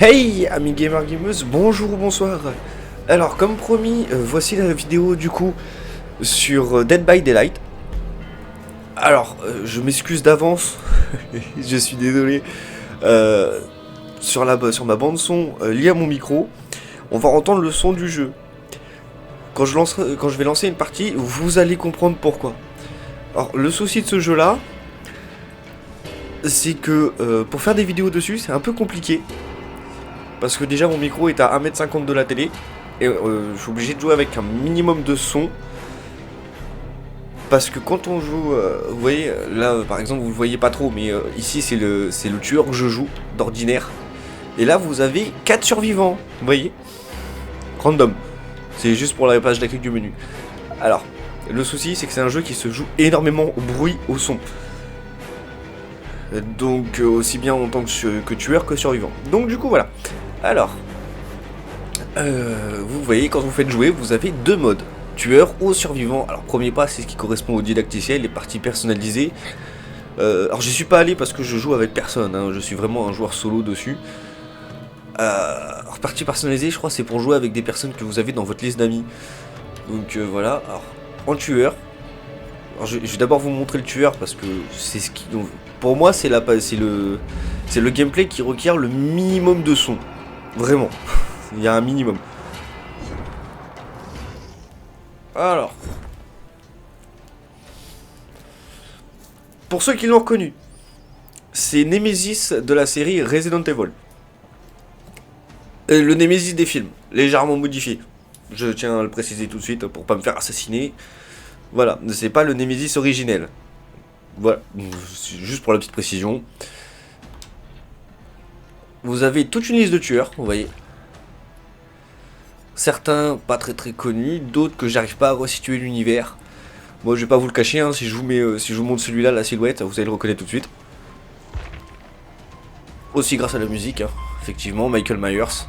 Hey amis gamers gameuses, bonjour ou bonsoir. Alors comme promis, voici la vidéo du coup sur Dead by Daylight. Alors je m'excuse d'avance, je suis désolé. Sur ma bande son liée à mon micro, on va entendre le son du jeu. Quand je vais lancer une partie, vous allez comprendre pourquoi. Alors le souci de ce jeu là, c'est que pour faire des vidéos dessus c'est un peu compliqué. Parce que déjà mon micro est à 1m50 de la télé. Et je suis obligé de jouer avec un minimum de son. Parce que quand on joue, vous voyez, là par exemple vous le voyez pas trop, mais ici c'est le tueur que je joue d'ordinaire. Et là vous avez 4 survivants, vous voyez. Random. C'est juste pour la page d'accueil du menu. Alors, le souci c'est que c'est un jeu qui se joue énormément au bruit, au son. Donc aussi bien en tant que tueur que survivant. Donc du coup voilà. Alors, vous voyez, quand vous faites jouer, vous avez deux modes, tueur ou survivant. Alors premier pas, c'est ce qui correspond au didacticiel, les parties personnalisées. Alors j'y suis pas allé parce que je joue avec personne, hein, je suis vraiment un joueur solo dessus. Alors partie personnalisée, je crois c'est pour jouer avec des personnes que vous avez dans votre liste d'amis. Donc voilà, alors en tueur, alors, je vais d'abord vous montrer le tueur parce que c'est ce qui... Donc, pour moi c'est le gameplay qui requiert le minimum de son. Vraiment, il y a un minimum. Alors, pour ceux qui l'ont reconnu, c'est Nemesis de la série Resident Evil. Le Nemesis des films, légèrement modifié. Je tiens à le préciser tout de suite pour pas me faire assassiner. Voilà, c'est pas le Nemesis originel. Voilà, juste pour la petite précision. Vous avez toute une liste de tueurs, vous voyez. Certains pas très connus, d'autres que j'arrive pas à resituer l'univers. Moi je vais pas vous le cacher, hein, si je vous montre celui-là, la silhouette, vous allez le reconnaître tout de suite. Aussi grâce à la musique, hein, effectivement, Michael Myers.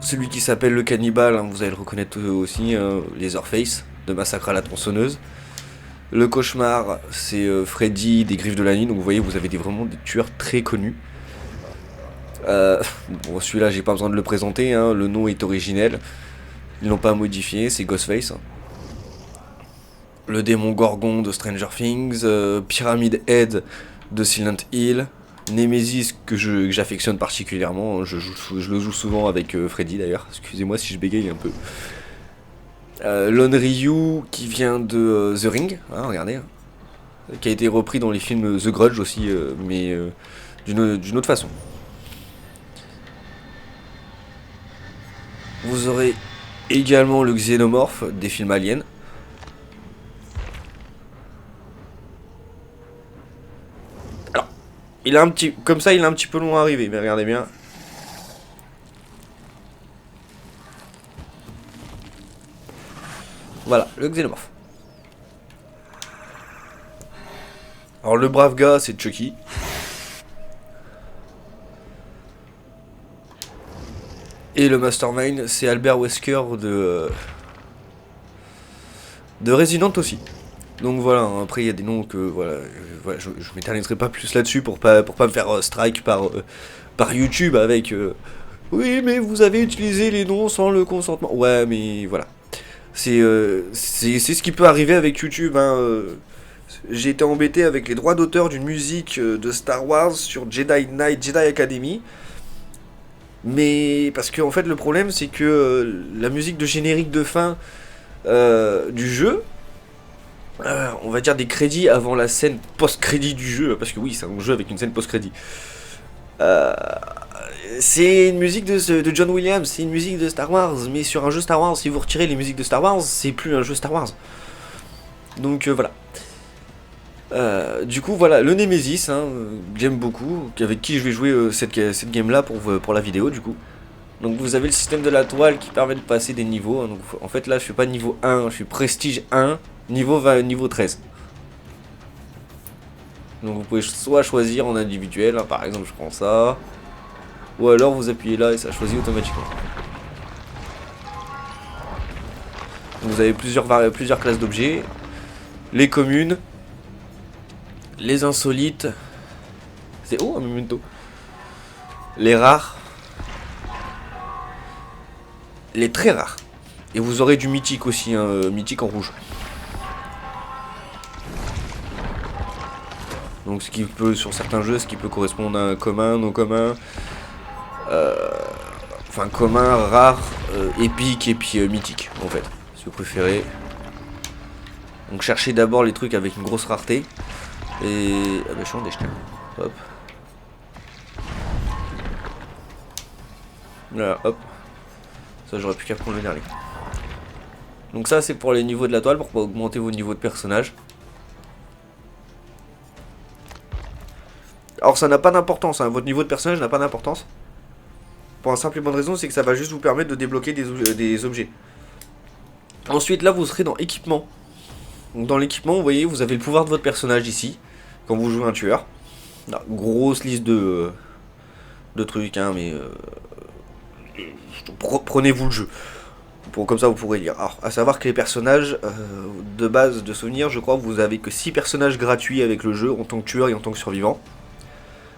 Celui qui s'appelle le cannibale, hein, vous allez le reconnaître aussi, Leatherface, de Massacre à la tronçonneuse. Le cauchemar, c'est Freddy des Griffes de la Nuit, donc vous voyez, vous avez vraiment des tueurs très connus. Bon, celui-là, j'ai pas besoin de le présenter, hein, le nom est originel. Ils l'ont pas modifié, c'est Ghostface. Le démon Gorgon de Stranger Things, Pyramid Head de Silent Hill, Nemesis que j'affectionne particulièrement, je le joue souvent avec Freddy d'ailleurs, excusez-moi si je bégaye un peu. Lone Ryu qui vient de The Ring, hein, regardez, hein, qui a été repris dans les films The Grudge aussi, mais d'une autre façon. Vous aurez également le Xénomorphe des films Alien. Alors, il a un petit, comme ça, il est un petit peu long à arriver, mais regardez bien. Voilà, le Xénomorphe. Alors le brave gars, c'est Chucky. Et le mastermind, c'est Albert Wesker de Resident aussi. Donc voilà, après il y a des noms que voilà, je m'éterniserai pas plus là-dessus pour pas me faire strike par YouTube avec oui mais vous avez utilisé les noms sans le consentement. Ouais mais voilà. C'est ce qui peut arriver avec YouTube, hein. J'ai été embêté avec les droits d'auteur d'une musique de Star Wars sur Jedi Academy. Mais parce que en fait le problème c'est que la musique de générique de fin du jeu, on va dire des crédits avant la scène post-crédit du jeu, parce que oui c'est un jeu avec une scène post-crédit. C'est une musique de John Williams, c'est une musique de Star Wars, mais sur un jeu Star Wars, si vous retirez les musiques de Star Wars, c'est plus un jeu Star Wars. Donc voilà. Du coup voilà, le Nemesis, hein, j'aime beaucoup, avec qui je vais jouer cette game là pour la vidéo du coup. Donc vous avez le système de la toile qui permet de passer des niveaux, hein. Donc, en fait là je suis pas niveau 1, je suis prestige 1, niveau 13. Donc vous pouvez soit choisir en individuel, hein, par exemple je prends ça, ou alors vous appuyez là et ça choisit automatiquement. Donc, vous avez plusieurs classes d'objets, les communes, les insolites tester. Oh, un memento. Les rares. Les très rares. Et vous aurez du mythique aussi, hein, mythique en rouge. Donc ce qui peut, sur certains jeux, ce qui peut correspondre à un commun, non commun. Enfin commun, rare, épique et puis mythique en fait, si vous préférez. Donc cherchez d'abord les trucs avec une grosse rareté. Et... ah bah je suis en déchet. Hop. Voilà, hop. Ça j'aurais pu qu'à prendre le dernier. Donc ça c'est pour les niveaux de la toile, pour pas augmenter vos niveaux de personnage. Alors ça n'a pas d'importance, hein. Votre niveau de personnage n'a pas d'importance. Pour une simple et bonne raison, c'est que ça va juste vous permettre de débloquer des objets. Ensuite là vous serez dans équipement. Donc dans l'équipement vous voyez vous avez le pouvoir de votre personnage ici. Quand vous jouez un tueur. Là, grosse liste de trucs hein, mais prenez-vous le jeu. Comme ça vous pourrez lire. Alors à savoir que les personnages de base de souvenirs, je crois que vous avez que 6 personnages gratuits avec le jeu en tant que tueur et en tant que survivant.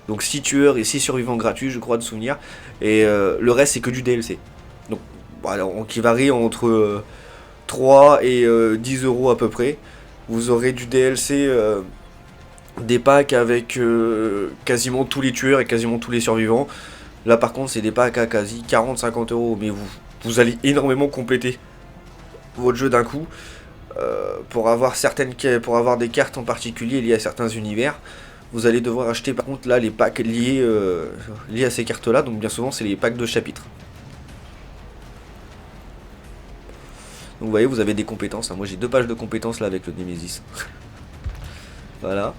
Donc 6 tueurs et 6 survivants gratuits je crois de souvenirs. Et le reste c'est que du DLC. Donc voilà, qui varie entre 3 et 10 euros à peu près. Vous aurez du DLC, des packs avec quasiment tous les tueurs et quasiment tous les survivants. Là par contre c'est des packs à quasi 40-50 euros. Mais vous allez énormément compléter votre jeu d'un coup. Pour avoir des cartes en particulier liées à certains univers. Vous allez devoir acheter par contre là les packs liés à ces cartes là. Donc bien souvent c'est les packs de chapitres. Donc vous voyez vous avez des compétences hein. Moi j'ai 2 pages de compétences là avec le Nemesis. Voilà.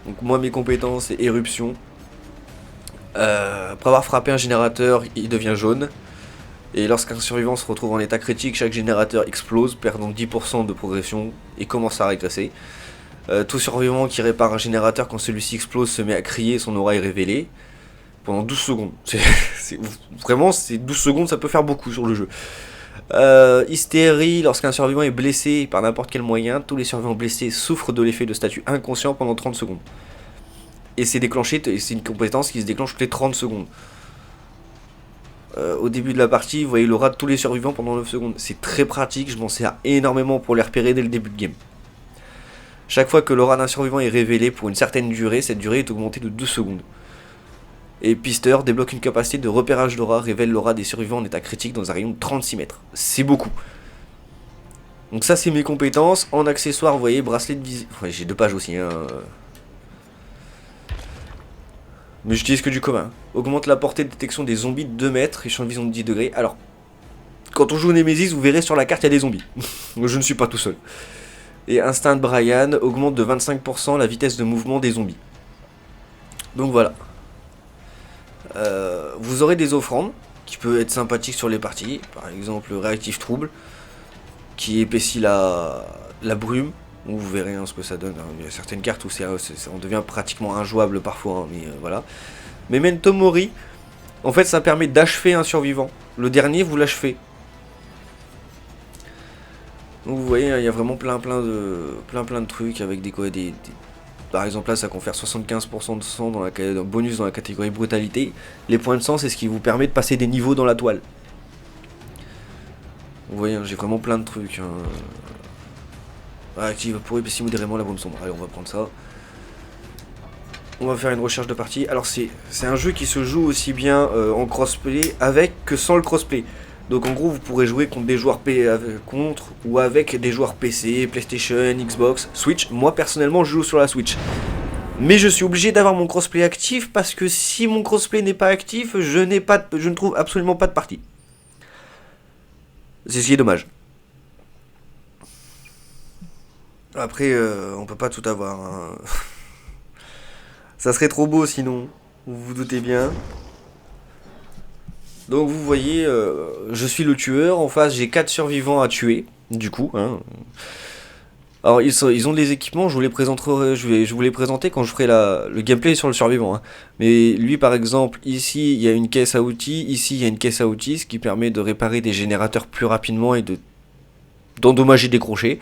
Donc moi mes compétences c'est éruption. Après avoir frappé un générateur il devient jaune. Et lorsqu'un survivant se retrouve en état critique, chaque générateur explose, perdant 10% de progression et commence à régresser. Tout survivant qui répare un générateur quand celui-ci explose se met à crier, son aura est révélée. Pendant 12 secondes. Vraiment, c'est 12 secondes, ça peut faire beaucoup sur le jeu. Hystérie, lorsqu'un survivant est blessé par n'importe quel moyen, tous les survivants blessés souffrent de l'effet de statut inconscient pendant 30 secondes. Et c'est déclenché, c'est une compétence qui se déclenche toutes les 30 secondes. Au début de la partie, vous voyez l'aura de tous les survivants pendant 9 secondes. C'est très pratique, je m'en sers énormément pour les repérer dès le début de game. Chaque fois que l'aura d'un survivant est révélée pour une certaine durée, cette durée est augmentée de 12 secondes. Et Pisteur débloque une capacité de repérage d'aura, révèle l'aura des survivants en état critique dans un rayon de 36 mètres. C'est beaucoup. Donc ça c'est mes compétences. En accessoire, vous voyez, bracelet de vision. Ouais, j'ai 2 pages aussi. Hein. Mais j'utilise que du commun. Augmente la portée de détection des zombies de 2 mètres et champ de vision de 10 degrés. Alors, quand on joue au Nemesis, vous verrez sur la carte il y a des zombies. Je ne suis pas tout seul. Et Instinct de Brian augmente de 25% la vitesse de mouvement des zombies. Donc voilà. Vous aurez des offrandes qui peuvent être sympathiques sur les parties. Par exemple, réactif trouble qui épaissit la brume. Donc vous verrez hein, ce que ça donne. Hein. Il y a certaines cartes où on devient pratiquement injouable parfois. Hein, mais voilà. Memento Mori, en fait, ça permet d'achever un survivant. Le dernier, vous l'achevez. Donc vous voyez, il y a vraiment plein de trucs avec des par exemple là ça confère 75% de sang dans un bonus dans la catégorie brutalité. Les points de sang c'est ce qui vous permet de passer des niveaux dans la toile. Vous voyez, j'ai vraiment plein de trucs. Hein. Active pour épaissir modérément la brume sombre. Allez, on va prendre ça. On va faire une recherche de partie. Alors c'est un jeu qui se joue aussi bien en crossplay avec que sans le crossplay. Donc en gros vous pourrez jouer contre des joueurs ou avec des joueurs PC, PlayStation, Xbox, Switch. Moi personnellement je joue sur la Switch. Mais je suis obligé d'avoir mon crossplay actif parce que si mon crossplay n'est pas actif, je ne trouve absolument pas de partie. C'est ce qui est dommage. Après on peut pas tout avoir. Hein. Ça serait trop beau sinon, vous vous doutez bien. Donc vous voyez, je suis le tueur, en face j'ai 4 survivants à tuer, du coup. Hein. Alors ils ont des équipements, je vous les présenterai, je vais vous les présenter quand je ferai le gameplay sur le survivant. Hein. Mais lui par exemple, ici il y a une caisse à outils, ici il y a une caisse à outils, ce qui permet de réparer des générateurs plus rapidement et d'endommager des crochets.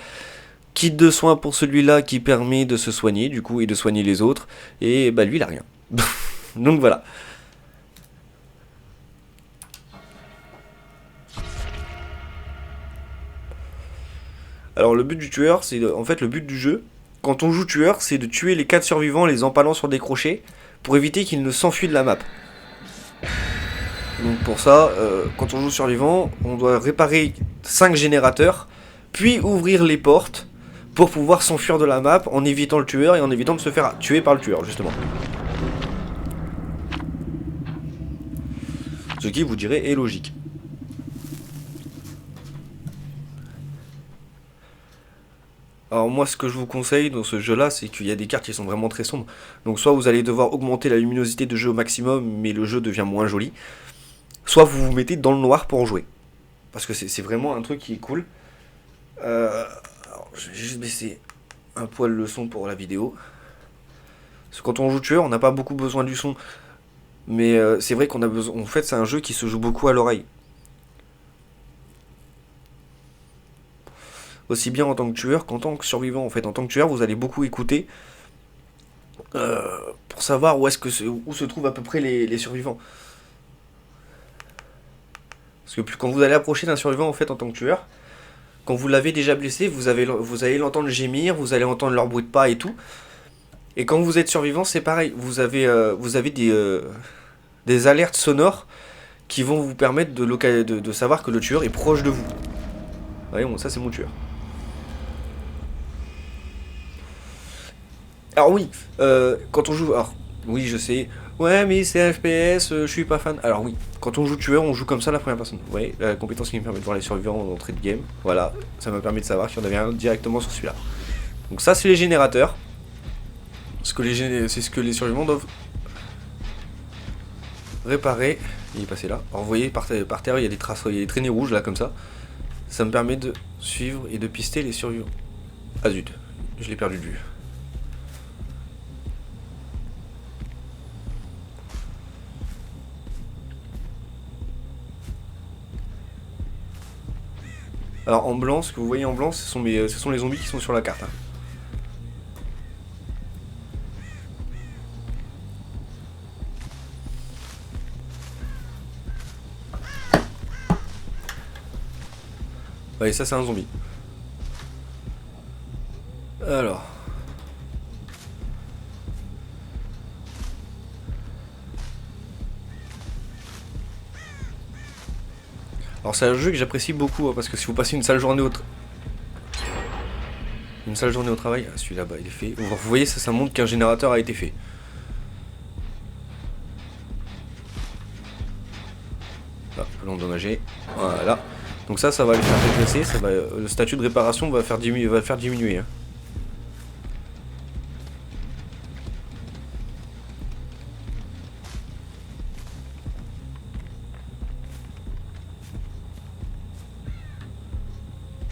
Kit de soins pour celui-là qui permet de se soigner, du coup, et de soigner les autres. Et bah lui, il a rien. Donc voilà. Alors le but du tueur, c'est en fait le but du jeu. Quand on joue tueur, c'est de tuer les 4 survivants en les empalant sur des crochets pour éviter qu'ils ne s'enfuient de la map. Donc pour ça, quand on joue survivant, on doit réparer 5 générateurs, puis ouvrir les portes pour pouvoir s'enfuir de la map en évitant le tueur et en évitant de se faire tuer par le tueur, justement. Ce qui, vous direz, est logique. Alors moi, ce que je vous conseille dans ce jeu-là, c'est qu'il y a des cartes qui sont vraiment très sombres. Donc soit vous allez devoir augmenter la luminosité de jeu au maximum, mais le jeu devient moins joli. Soit vous vous mettez dans le noir pour en jouer. Parce que c'est vraiment un truc qui est cool. Alors, je vais juste baisser un poil le son pour la vidéo. Parce que quand on joue tueur, on n'a pas beaucoup besoin du son. Mais c'est vrai qu'on a besoin. En fait, c'est un jeu qui se joue beaucoup à l'oreille. Aussi bien en tant que tueur qu'en tant que survivant. En fait, en tant que tueur, vous allez beaucoup écouter pour savoir où se trouvent à peu près les survivants. Parce que quand vous allez approcher d'un survivant en fait en tant que tueur, quand vous l'avez déjà blessé, vous allez l'entendre gémir, vous allez entendre leur bruit de pas et tout. Et quand vous êtes survivant, c'est pareil. Vous avez des alertes sonores qui vont vous permettre de savoir que le tueur est proche de vous. Vous voyez, bon, ça c'est mon tueur. Alors oui, quand on joue... Alors, oui, je sais... Ouais, mais c'est un FPS, je suis pas fan. Alors oui, quand on joue tueur, on joue comme ça la première personne. Vous voyez, la compétence qui me permet de voir les survivants en entrée de game. Voilà, ça m'a permis de savoir qu'il y en avait un directement sur celui-là. Donc ça, c'est les générateurs. C'est ce que les survivants doivent réparer. Il est passé là. Alors vous voyez, par terre, il y a des traces, il y a des traînées rouges là, comme ça. Ça me permet de suivre et de pister les survivants. Ah zut, je l'ai perdu de vue. Alors en blanc, ce que vous voyez en blanc, ce sont les zombies qui sont sur la carte. Hein. Ouais, ça c'est un zombie. Alors. Alors c'est un jeu que j'apprécie beaucoup, hein, parce que si vous passez une sale journée au travail, ah, celui-là bah, il est fait. Vous voyez, ça montre qu'un générateur a été fait. Là, l'endommager. Voilà. Donc ça va le faire régresser, le statut de réparation va faire diminuer. Hein.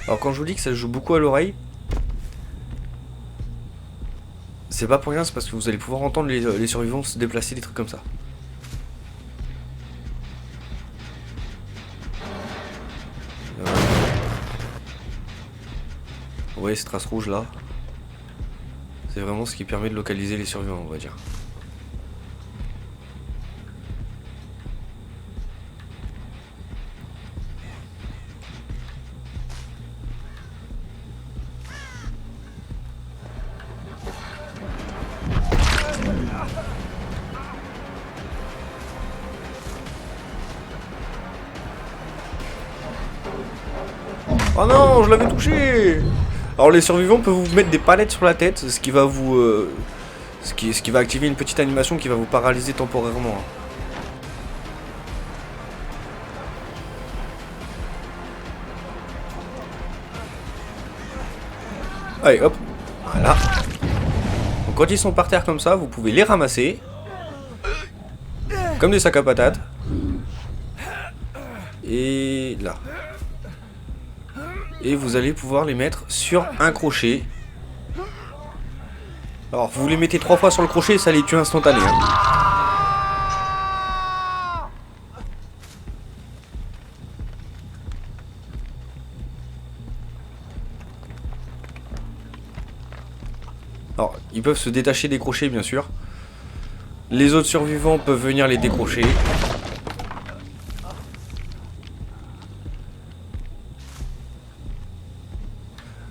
Alors quand je vous dis que ça joue beaucoup à l'oreille, c'est pas pour rien, c'est parce que vous allez pouvoir entendre les survivants se déplacer, des trucs comme ça. Vous voyez ces traces rouges là? C'est vraiment ce qui permet de localiser les survivants, on va dire. Oh non, je l'avais touché. Alors les survivants peuvent vous mettre des palettes sur la tête, ce qui va vous... ce qui va activer une petite animation qui va vous paralyser temporairement. Allez, hop. Voilà. Donc quand ils sont par terre comme ça, vous pouvez les ramasser. Comme des sacs à patates. Et là. Et vous allez pouvoir les mettre sur un crochet. Alors vous les mettez 3 fois sur le crochet, ça les tue instantanément. Alors, ils peuvent se détacher des crochets, bien sûr. Les autres survivants peuvent venir les décrocher.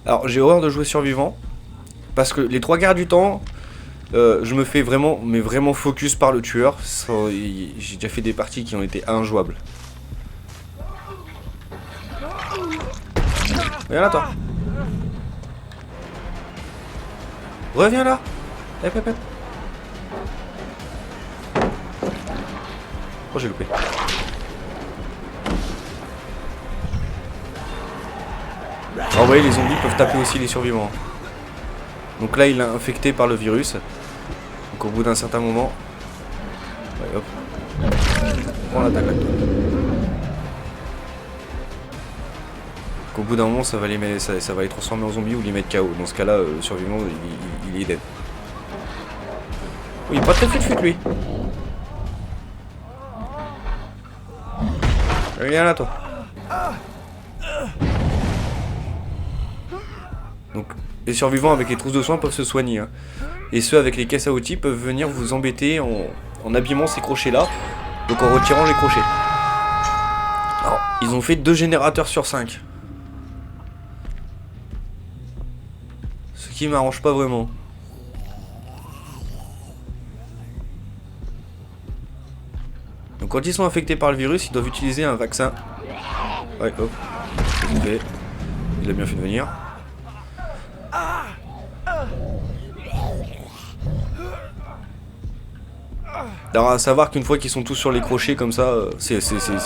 Alors, j'ai horreur de jouer survivant. Parce que les 3 quarts du temps, je me fais vraiment, mais vraiment focus par le tueur. J'ai déjà fait des parties qui ont été injouables. Viens là, toi. Reviens là. Hep, hep, hep. Oh, j'ai loupé. Alors, vous voyez, les zombies peuvent taper aussi les survivants. Donc là, il est infecté par le virus. Donc au bout d'un certain moment... Ouais, hop. On l'attaque là. Donc au bout d'un moment, ça va les transformer en zombies ou les mettre KO. Dans ce cas-là, le survivant, il est dead. Oui, pas très fut lui. Viens là, toi. Donc, les survivants avec les trousses de soins peuvent se soigner. Hein. Et ceux avec les caisses à outils peuvent venir vous embêter en abîmant ces crochets-là. Donc en retirant les crochets. Alors, ils ont fait 2 générateurs sur 5. Ce qui m'arrange pas vraiment. Donc quand ils sont infectés par le virus, ils doivent utiliser un vaccin. Ouais, hop. Okay. Il a bien fait de venir. Alors à savoir qu'une fois qu'ils sont tous sur les crochets comme ça, c'est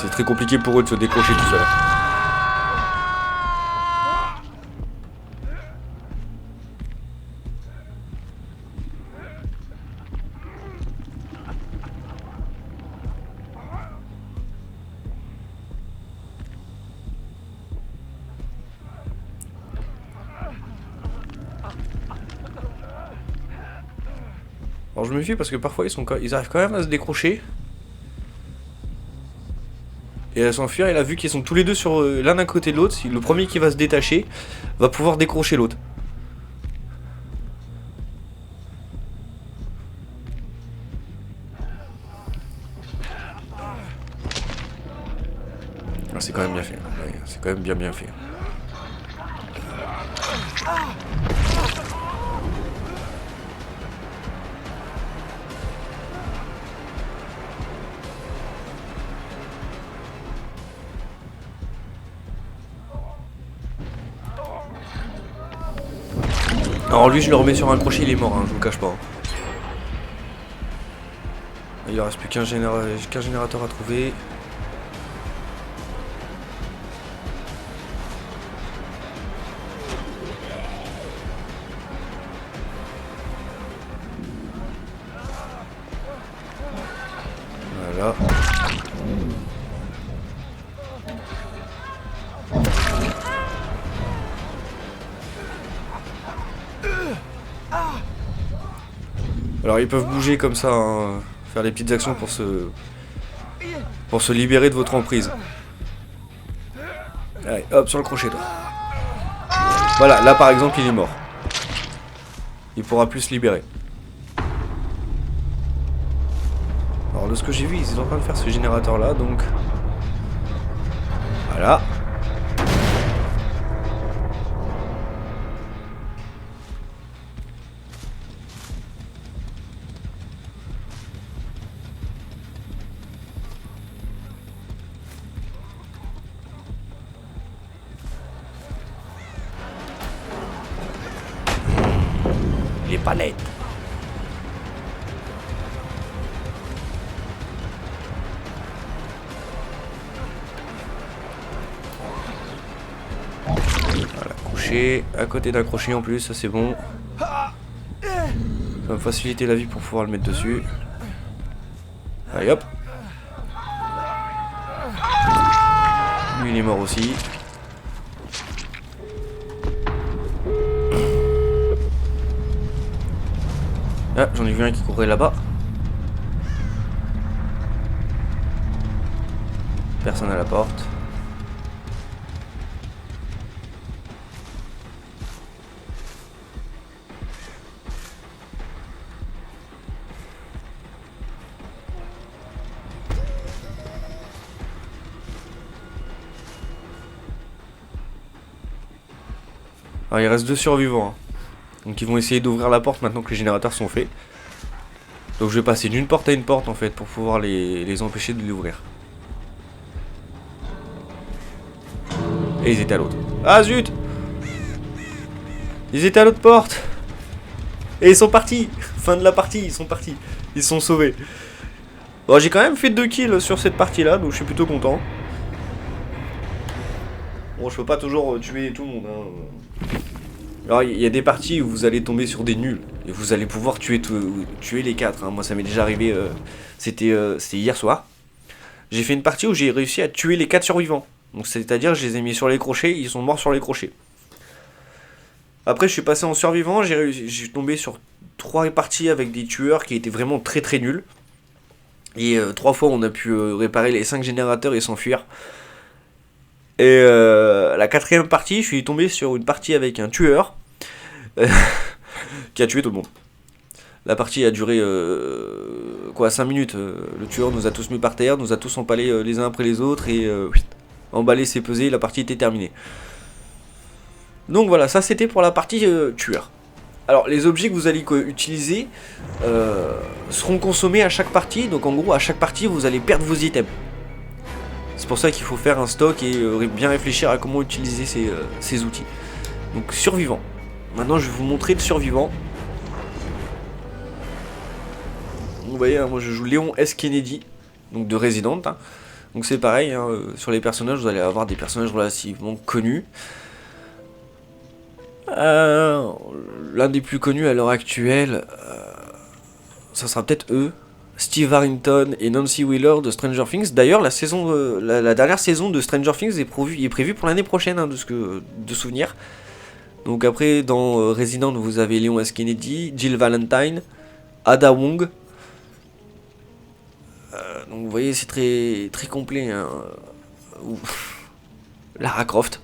très compliqué pour eux de se décrocher tout seul. Alors je me méfie parce que parfois ils arrivent quand même à se décrocher. Et à s'enfuir, et là vu qu'ils sont tous les deux sur l'un d'un côté de l'autre, le premier qui va se détacher va pouvoir décrocher l'autre. Ah, c'est quand même bien fait, ouais, c'est quand même bien fait. Alors lui je le remets sur un crochet, il est mort, hein, je vous le cache pas. Hein. Il ne reste plus qu'un générateur à trouver. Voilà. Alors ils peuvent bouger comme ça, hein, faire des petites actions pour se libérer de votre emprise. Allez, hop, sur le crochet toi. Voilà, là par exemple il est mort. Il pourra plus se libérer. Alors de ce que j'ai vu, ils sont en train de faire ce générateur là, donc... Voilà. Les palettes. Voilà, couché, à côté d'un crochet en plus, ça c'est bon. Ça va me faciliter la vie pour pouvoir le mettre dessus. Allez hop. Lui il est mort aussi. Ah, j'en ai vu un qui courait là-bas. Personne à la porte. Alors il reste 2 survivants. Hein. Donc ils vont essayer d'ouvrir la porte maintenant que les générateurs sont faits. Donc je vais passer d'une porte à une porte en fait pour pouvoir les empêcher de l'ouvrir. Et ils étaient à l'autre. Ah zut! Ils étaient à l'autre porte! Et ils sont partis! Fin de la partie, ils sont partis. Ils sont sauvés. Bon, j'ai quand même fait 2 kills sur cette partie là, donc je suis plutôt content. Bon, je peux pas toujours tuer tout le monde. Hein. Alors, il y a des parties où vous allez tomber sur des nuls. Et vous allez pouvoir tuer les 4. Hein. Moi, ça m'est déjà arrivé. C'était hier soir. J'ai fait une partie où j'ai réussi à tuer les 4 survivants. Donc, c'est-à-dire, je les ai mis sur les crochets. Ils sont morts sur les crochets. Après, je suis passé en survivant. J'ai tombé sur 3 parties avec des tueurs qui étaient vraiment très très nuls. Et 3 fois, on a pu réparer les 5 générateurs et s'enfuir. Et la 4ème partie, je suis tombé sur une partie avec un tueur qui a tué tout le monde. La partie a duré 5 minutes. Le tueur nous a tous mis par terre, nous a tous empalés les uns après les autres et emballé, c'est pesé, la partie était terminée. Donc voilà, ça c'était pour la partie tueur. Alors les objets que vous allez utiliser seront consommés à chaque partie. Donc en gros, à chaque partie, vous allez perdre vos items. C'est pour ça qu'il faut faire un stock et bien réfléchir à comment utiliser ces outils. Donc survivant. Maintenant je vais vous montrer le survivant. Vous voyez, hein, moi je joue Léon S. Kennedy, donc de Resident. Hein. Donc c'est pareil, hein, sur les personnages, vous allez avoir des personnages relativement connus. L'un des plus connus à l'heure actuelle, ça sera peut-être eux. Steve Harrington et Nancy Wheeler de Stranger Things. D'ailleurs, la dernière saison de Stranger Things est prévue pour l'année prochaine, hein, de souvenir. Donc après, dans Resident, vous avez Léon S. Kennedy, Jill Valentine, Ada Wong. Donc vous voyez, c'est très, très complet. Hein. Lara Croft.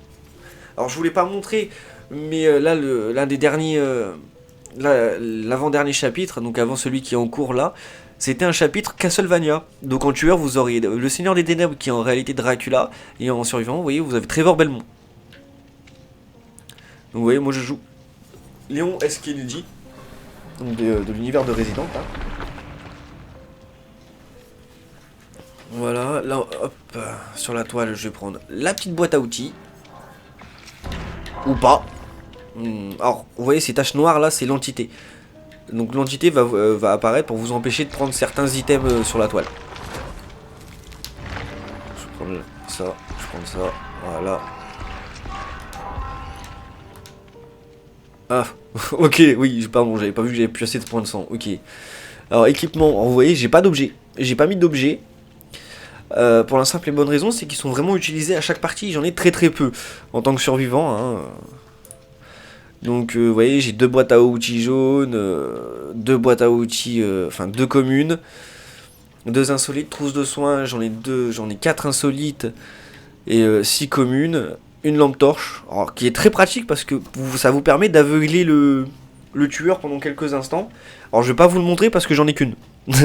Alors je voulais pas montrer, mais là, l'un des derniers... l'avant-dernier chapitre, donc avant celui qui est en cours là, c'était un chapitre Castlevania. Donc en tueur, vous auriez le Seigneur des Ténèbres qui est en réalité Dracula, et en survivant, vous voyez, vous avez Trevor Belmont. Donc vous voyez, moi je joue Léon S. Kennedy, donc de l'univers de Resident. Hein. Voilà, là, hop, sur la toile, je vais prendre la petite boîte à outils. Ou pas. Alors, vous voyez, ces taches noires là, c'est l'entité. Donc l'entité va apparaître pour vous empêcher de prendre certains items sur la toile. Je prends ça, voilà. Ah, ok, oui, pardon, j'avais pas vu que j'avais plus assez de points de sang, ok. Alors, équipement, alors, vous voyez, j'ai pas d'objet. J'ai pas mis d'objet. Pour la simple et bonne raison, c'est qu'ils sont vraiment utilisés à chaque partie. J'en ai très très peu en tant que survivant. Hein. Donc, vous voyez, j'ai 2 boîtes à outils jaunes, 2 boîtes à outils, 2 communes, 2 insolites, trousse de soins. J'en ai 4 insolites et 6 communes. Une lampe torche, alors, qui est très pratique parce que ça vous permet d'aveugler le tueur pendant quelques instants. Alors, je vais pas vous le montrer parce que j'en ai qu'une.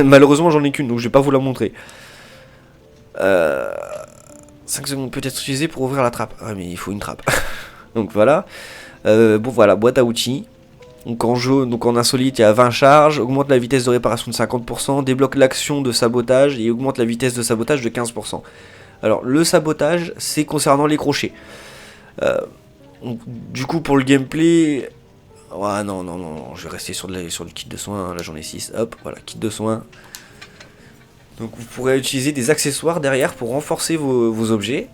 Malheureusement, j'en ai qu'une, donc je vais pas vous la montrer. 5 secondes peut être utilisées pour ouvrir la trappe. Ah mais il faut une trappe. Donc voilà. Bon voilà, boîte à outils. Donc en jaune, donc en insolite, il y a 20 charges, augmente la vitesse de réparation de 50%, débloque l'action de sabotage et augmente la vitesse de sabotage de 15%. Alors le sabotage, c'est concernant les crochets. Donc, du coup pour le gameplay... Ouais, non, je vais rester sur le kit de soins, là j'en ai 6, hop, voilà, kit de soins. Donc vous pourrez utiliser des accessoires derrière pour renforcer vos objets.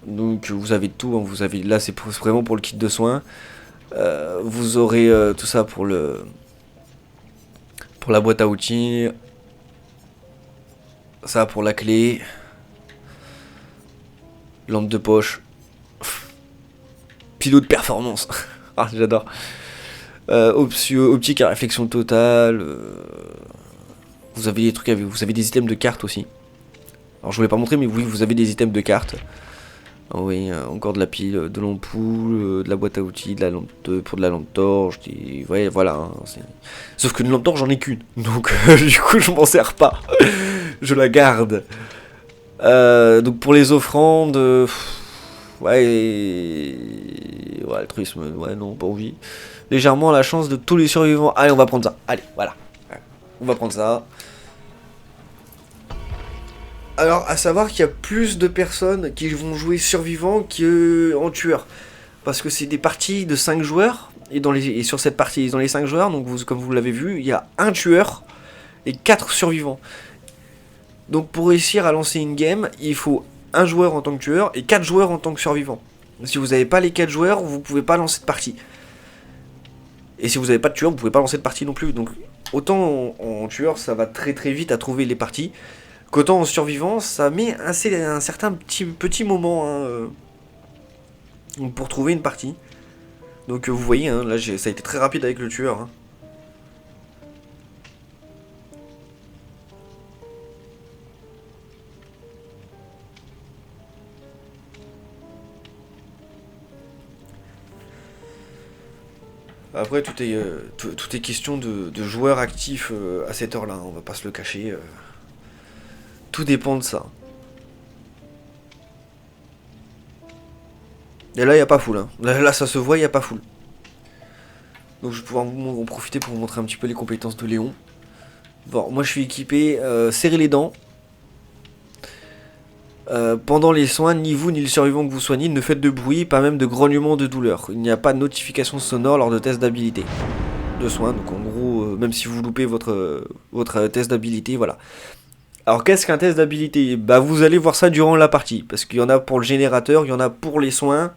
Donc vous avez tout, hein, là c'est vraiment pour le kit de soins. Vous aurez tout ça pour la boîte à outils. Ça pour la clé. Lampe de poche. Pilote de performance. Ah j'adore. Optique à réflexion totale. Vous avez des trucs, vous avez des items de cartes aussi. Alors je voulais pas montrer, mais oui, vous avez des items de cartes. Ah oui, encore de la pile, de l'ampoule, de la boîte à outils, pour de la lampe torche. Ouais, voilà. Hein, sauf que une lampe torche, j'en ai qu'une. Donc du coup, je m'en sers pas. Je la garde. Donc pour les offrandes, ouais, ouais, altruisme, ouais, non, pas envie. Légèrement la chance de tous les survivants. Allez, on va prendre ça. Allez, voilà. On va prendre ça. Alors, à savoir qu'il y a plus de personnes qui vont jouer survivant qu'en tueur. Parce que c'est des parties de 5 joueurs. Et sur cette partie, dans les 5 joueurs, donc comme vous l'avez vu, il y a un tueur et 4 survivants. Donc pour réussir à lancer une game, il faut un joueur en tant que tueur et 4 joueurs en tant que survivant. Si vous n'avez pas les 4 joueurs, vous pouvez pas lancer de partie. Et si vous n'avez pas de tueur, vous pouvez pas lancer de partie non plus. Donc autant en tueur, ça va très très vite à trouver les parties. Qu'autant en survivant, ça met un certain petit moment hein, pour trouver une partie. Donc vous voyez, hein, là ça a été très rapide avec le tueur. Hein. Après, tout est question de joueurs actifs à cette heure-là, on va pas se le cacher. Tout dépend de ça. Et là, il n'y a pas full. Hein. Là, ça se voit, il n'y a pas full. Donc, je vais pouvoir en profiter pour vous montrer un petit peu les compétences de Léon. Bon, moi, je suis équipé. Serrez les dents. Pendant les soins, ni vous ni le survivant que vous soignez ne faites de bruit, pas même de grognement de douleur. Il n'y a pas de notification sonore lors de tests d'habilité. De soins, donc en gros, même si vous loupez votre test d'habilité, voilà. Alors qu'est-ce qu'un test d'habilité? Bah vous allez voir ça durant la partie, parce qu'il y en a pour le générateur, il y en a pour les soins.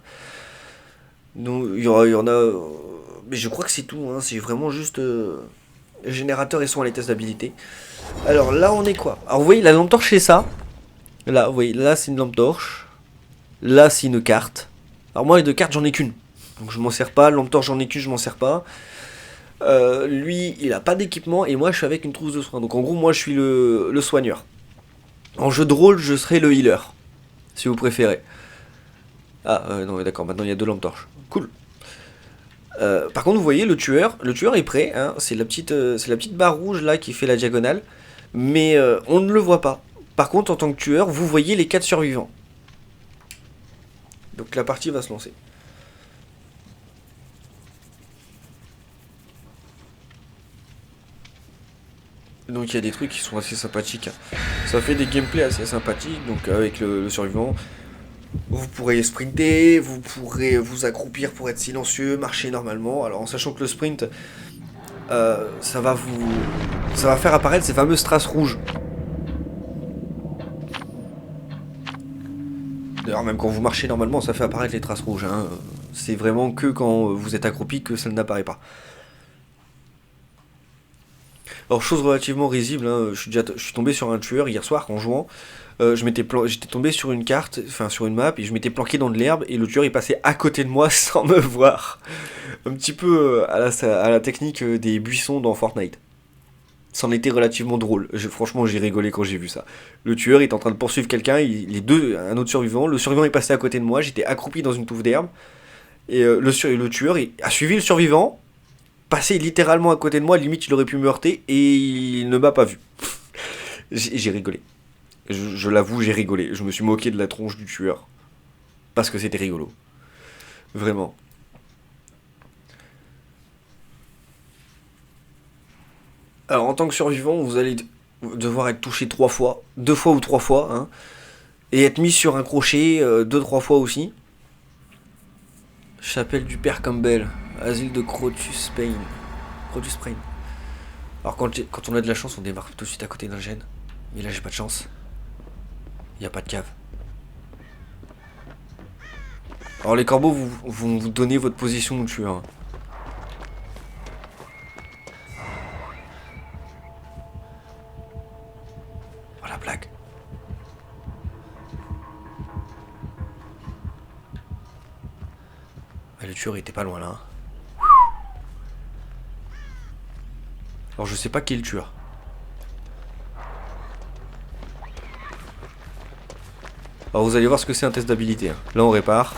Donc il y en a... mais je crois que c'est tout, hein. C'est vraiment juste générateur et soins les tests d'habilité. Alors là on est quoi? Alors vous voyez la lampe torche c'est ça. Là vous voyez, là c'est une lampe torche. Là c'est une carte. Alors moi les deux cartes j'en ai qu'une. Donc je m'en sers pas, lampe torche j'en ai qu'une, je m'en sers pas. Lui, il a pas d'équipement et moi je suis avec une trousse de soins. Donc en gros, moi je suis le soigneur. En jeu de rôle, je serai le healer, si vous préférez. Ah, non, d'accord, maintenant il y a deux lampes torches. Cool. Par contre, vous voyez, le tueur est prêt. Hein, c'est la petite barre rouge là qui fait la diagonale. Mais on ne le voit pas. Par contre, en tant que tueur, vous voyez les 4 survivants. Donc la partie va se lancer. Donc il y a des trucs qui sont assez sympathiques. Ça fait des gameplays assez sympathiques. Donc avec le survivant, vous pourrez sprinter, vous pourrez vous accroupir pour être silencieux, marcher normalement. Alors en sachant que le sprint, ça va faire apparaître ces fameuses traces rouges. D'ailleurs même quand vous marchez normalement, ça fait apparaître les traces rouges. Hein. C'est vraiment que quand vous êtes accroupi que ça n'apparaît pas. Alors chose relativement risible, hein, je suis tombé sur un tueur hier soir en jouant. J'étais tombé sur une carte, enfin sur une map, et je m'étais planqué dans de l'herbe, et le tueur est passé à côté de moi sans me voir. Un petit peu à la technique des buissons dans Fortnite. C'en était relativement drôle. Franchement, j'ai rigolé quand j'ai vu ça. Le tueur est en train de poursuivre quelqu'un, un autre survivant. Le survivant est passé à côté de moi, j'étais accroupi dans une touffe d'herbe. Et le tueur a suivi le survivant, passé littéralement à côté de moi, limite il aurait pu me heurter, et il ne m'a pas vu. J'ai rigolé. Je l'avoue, j'ai rigolé. Je me suis moqué de la tronche du tueur. Parce que c'était rigolo. Vraiment. Alors en tant que survivant, vous allez devoir être touché 3 fois. 2 fois ou 3 fois. Hein, et être mis sur un crochet 2-3 fois aussi. Chapelle du Père Campbell. Asile de Crotus Spain. Alors quand on a de la chance, on démarre tout de suite à côté d'un gène. Mais là j'ai pas de chance. Il n'y a pas de cave. Alors les corbeaux vont vous donner votre position de tueur. Oh la blague. Ah, le tueur était pas loin là. Alors je sais pas qui est le tueur. Alors vous allez voir ce que c'est un test d'habilité. Hein. Là on répare.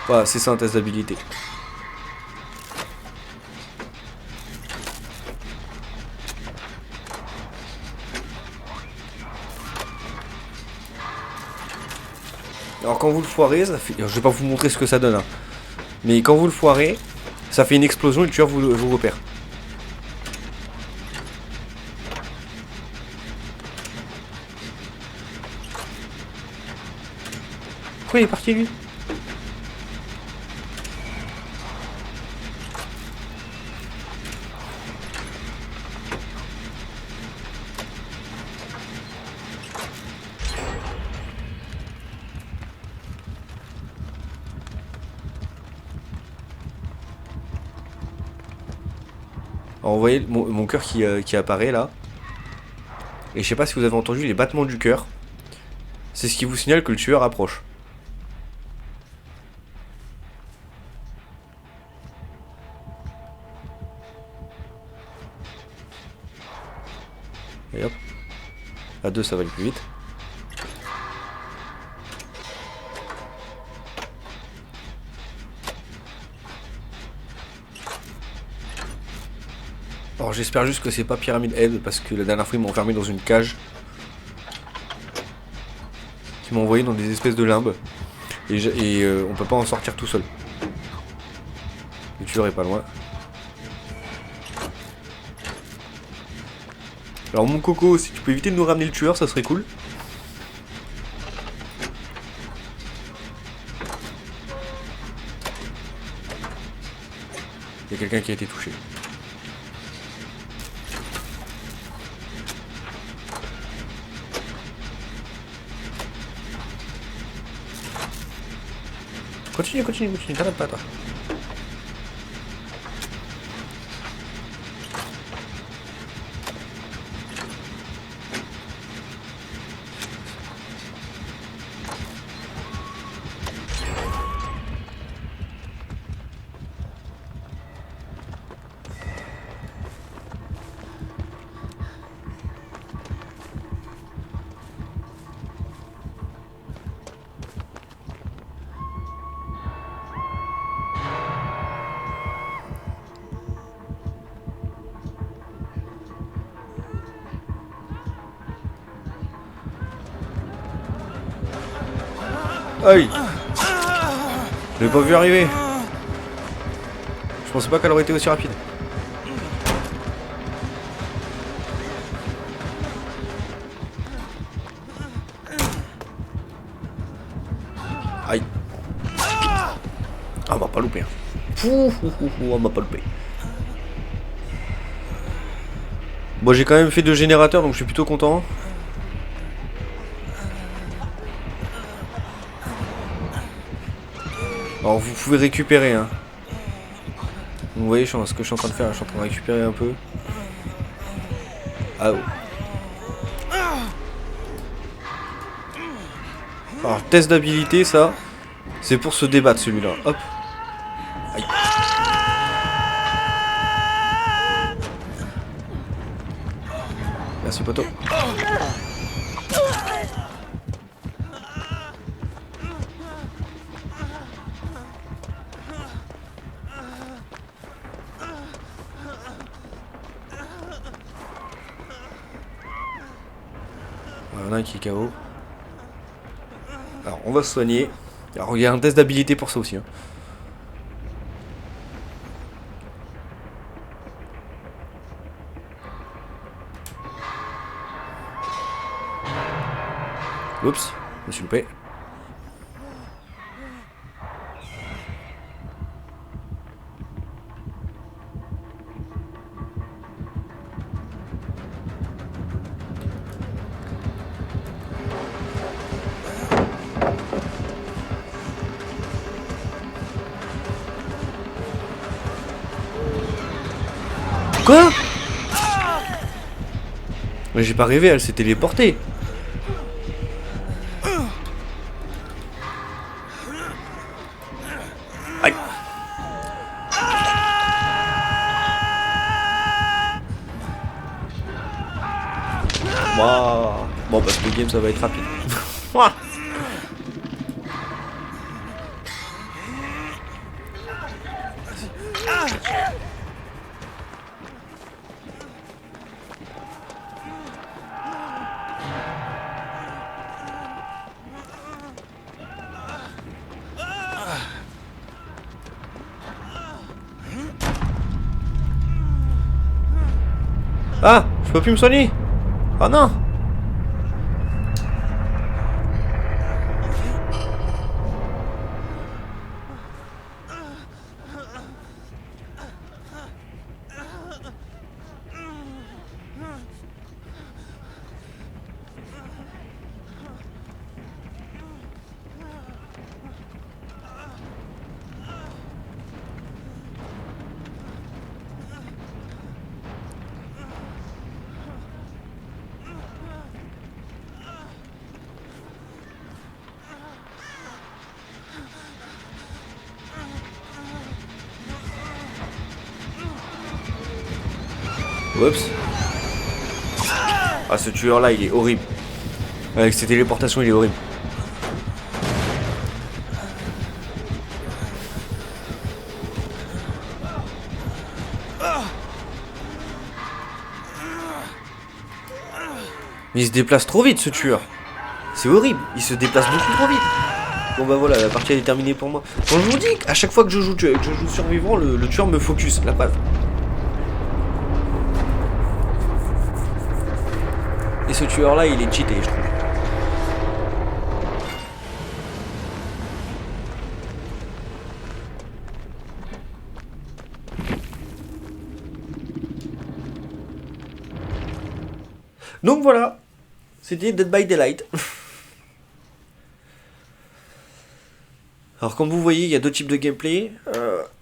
Voilà, c'est ça un test d'habilité. Alors quand vous le foirez, ça fait... je vais pas vous montrer ce que ça donne. Hein. Mais quand vous le foirez, ça fait une explosion et le tueur vous repère. Pourquoi il est parti lui? Alors vous voyez mon cœur qui apparaît là. Et je sais pas si vous avez entendu les battements du cœur. C'est ce qui vous signale que le tueur approche. Et hop. À 2 ça va aller plus vite. Alors j'espère juste que c'est pas Pyramid Head parce que la dernière fois ils m'ont enfermé dans une cage. Qui m'ont envoyé dans des espèces de limbes. Et on peut pas en sortir tout seul. Le tueur est pas loin. Alors mon coco, si tu peux éviter de nous ramener le tueur, ça serait cool. Il y a quelqu'un qui a été touché. Continue, t'arrêtes pas toi. Aïe! Je l'ai pas vu arriver. Je pensais pas qu'elle aurait été aussi rapide. Aïe! Ah, on m'a pas loupé. On m'a pas loupé. Bon, j'ai quand même fait 2 générateurs, donc je suis plutôt content. Alors vous pouvez récupérer hein. Vous voyez ce que je suis en train de faire, je suis en train de récupérer un peu. Ah oh. Alors test d'habilité ça, c'est pour se débattre celui-là. Hop. Aïe. Merci poteau. Il y en a un qui est KO. Alors on va se soigner. Alors il y a un test d'habilité pour ça aussi. Hein. Oups, je me suis loupé. Quoi? Mais j'ai pas rêvé, elle s'est téléportée. Aïe. Wow. Bon parce que le game ça va être rapide. Ah, je peux plus me soigner. Oh non. Oups. Ah, ce tueur là il est horrible. Avec ses téléportations il est horrible. Mais il se déplace trop vite ce tueur. C'est horrible, il se déplace beaucoup trop vite. Bon bah voilà, la partie elle est terminée pour moi. Quand je vous dis qu'à chaque fois que je joue survivant, le tueur me focus, la preuve. Et ce tueur là il est cheaté je trouve. Donc voilà, c'était Dead by Daylight. Alors comme vous voyez, il y a deux types de gameplay.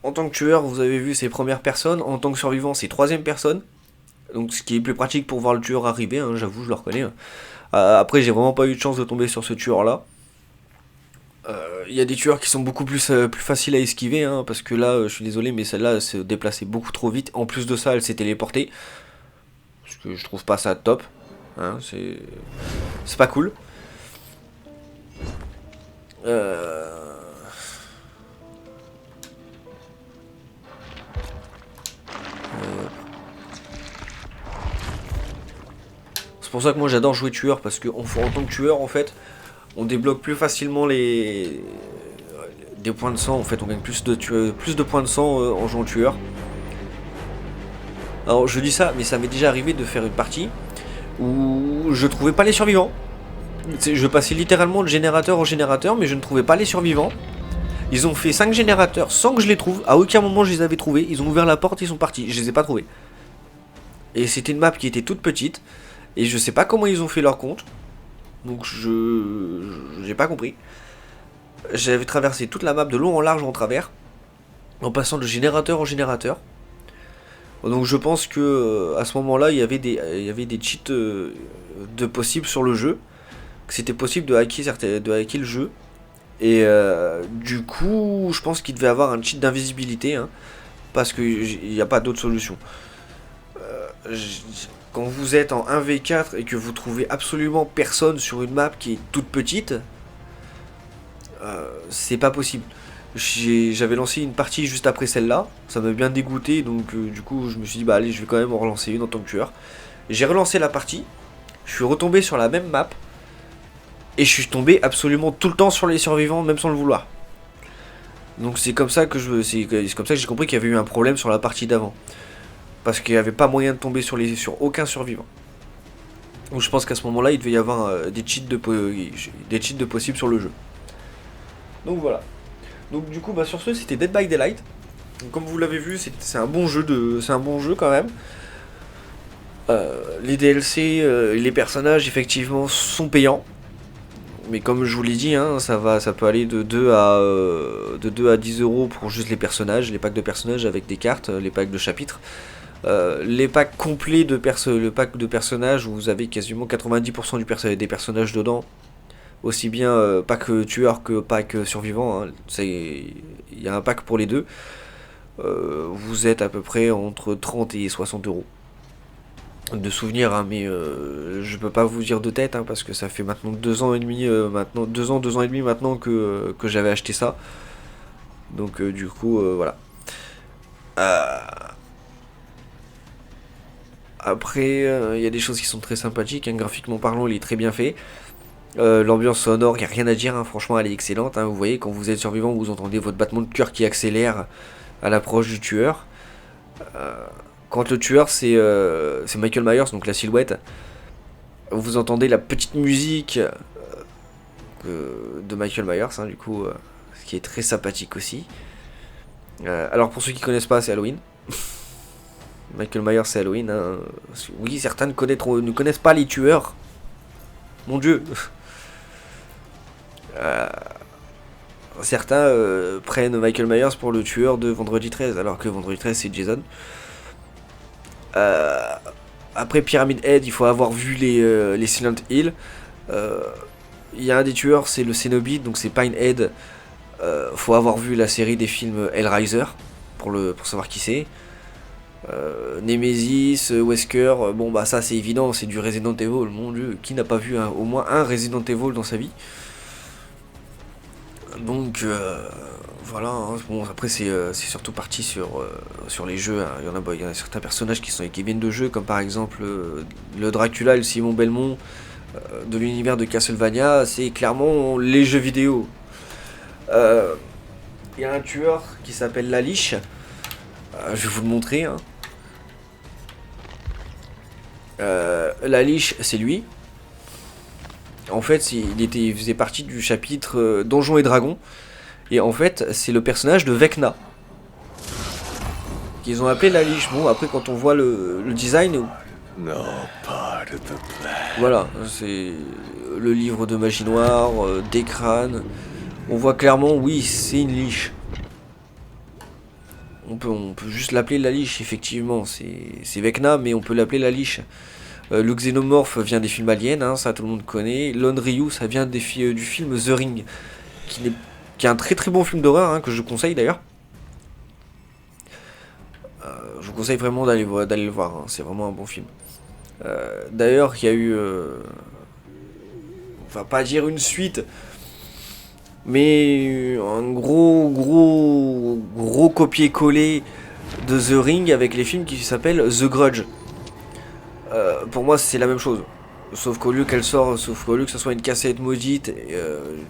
En tant que tueur, vous avez vu, c'est première personne. En tant que survivant, c'est troisième personne. Donc ce qui est plus pratique pour voir le tueur arriver, hein, j'avoue, je le reconnais. Après, j'ai vraiment pas eu de chance de tomber sur ce tueur-là. Il y a des tueurs qui sont beaucoup plus faciles à esquiver, hein, parce que là, je suis désolé, mais celle-là elle se déplaçait beaucoup trop vite. En plus de ça, elle s'est téléportée. Parce que je trouve pas ça top. Hein, c'est pas cool. C'est pour ça que moi j'adore jouer tueur, parce que en tant que tueur en fait, on débloque plus facilement des points de sang. En fait, on gagne plus de points de sang en jouant tueur. Alors je dis ça, mais ça m'est déjà arrivé de faire une partie où je trouvais pas les survivants. Je passais littéralement de générateur en générateur, mais je ne trouvais pas les survivants. Ils ont fait 5 générateurs sans que je les trouve. À aucun moment je les avais trouvés. Ils ont ouvert la porte, ils sont partis. Je les ai pas trouvés. Et c'était une map qui était toute petite. Et je sais pas comment ils ont fait leur compte. Donc j'ai pas compris. J'avais traversé toute la map de long en large en travers, en passant de générateur en générateur. Donc je pense que à ce moment-là, il y avait des cheats de possibles sur le jeu. Que c'était possible de hacker le jeu. Et du coup, je pense qu'il devait avoir un cheat d'invisibilité, hein, parce qu'il n'y a pas d'autre solution. Quand vous êtes en 1v4 et que vous trouvez absolument personne sur une map qui est toute petite, c'est pas possible. J'avais lancé une partie juste après celle-là, ça m'a bien dégoûté, donc du coup je me suis dit bah allez, je vais quand même en relancer une en tant que tueur. J'ai relancé la partie, je suis retombé sur la même map, et je suis tombé absolument tout le temps sur les survivants, même sans le vouloir. Donc c'est comme ça que j'ai compris qu'il y avait eu un problème sur la partie d'avant. Parce qu'il n'y avait pas moyen de tomber sur aucun survivant. Donc je pense qu'à ce moment-là, il devait y avoir des cheats de possible sur le jeu. Donc voilà. Donc du coup, bah, sur ce, c'était Dead by Daylight. Donc, comme vous l'avez vu, c'est un bon jeu quand même. Les DLC, les personnages, effectivement, sont payants. Mais comme je vous l'ai dit, hein, ça peut aller de 2 à 10 € pour juste les personnages, les packs de personnages avec des cartes, les packs de chapitres. Les packs complets le pack de personnages où vous avez quasiment 90% des personnages dedans, aussi bien pack tueur que pack survivant, hein. Il y a un pack pour les deux. Vous êtes à peu près entre 30 et 60 € de souvenirs, hein, mais je peux pas vous dire de tête, hein, parce que ça fait maintenant 2 ans et demi, deux ans et demi maintenant que j'avais acheté ça. Donc du coup voilà. Après, il y a des choses qui sont très sympathiques, hein. Graphiquement parlant, il est très bien fait. L'ambiance sonore, il n'y a rien à dire, hein. Franchement, elle est excellente, hein. Vous voyez, quand vous êtes survivant, vous entendez votre battement de cœur qui accélère à l'approche du tueur. Quand le tueur c'est Michael Myers, donc la silhouette, vous entendez la petite musique de Michael Myers, hein, du coup, ce qui est très sympathique aussi. Alors pour ceux qui connaissent pas, c'est Halloween. Michael Myers c'est Halloween. Hein. Oui, certains ne connaissent pas les tueurs. Mon Dieu. Certains prennent Michael Myers pour le tueur de Vendredi 13, alors que Vendredi 13 c'est Jason. Après Pyramid Head, il faut avoir vu les Silent Hill. Il y a un des tueurs, c'est le Cenobite, donc c'est Pinehead. Faut avoir vu la série des films Hellraiser pour savoir qui c'est. Nemesis, Wesker, bon bah ça c'est évident, c'est du Resident Evil. Mon Dieu, qui n'a pas vu au moins un Resident Evil dans sa vie? Donc voilà, hein. Bon après c'est surtout parti sur les jeux, hein. Il y en a certains personnages qui viennent de jeux, comme par exemple le Dracula et le Simon Belmont de l'univers de Castlevania, c'est clairement les jeux vidéo. Il y a un tueur qui s'appelle La Liche, je vais vous le montrer, hein. La Liche c'est lui. En fait, il faisait partie du chapitre Donjons et Dragons. Et en fait, c'est le personnage de Vecna qu'ils ont appelé La Liche. Bon, après, quand on voit le design, voilà, c'est le livre de magie noire, des crânes. On voit clairement, oui, c'est une liche. On peut juste l'appeler La Liche, effectivement. C'est Vecna, mais on peut l'appeler La Liche. Le xénomorphe vient des films Alien, hein, ça tout le monde connaît. Lone Ryu, ça vient du film The Ring, qui est un très très bon film d'horreur, hein, que je conseille d'ailleurs. Je vous conseille vraiment d'aller le voir, hein, c'est vraiment un bon film. D'ailleurs, il y a eu, on va pas dire une suite, mais un gros copier-coller de The Ring avec les films qui s'appellent The Grudge. Pour moi c'est la même chose, sauf qu'au lieu que ce soit une cassette maudite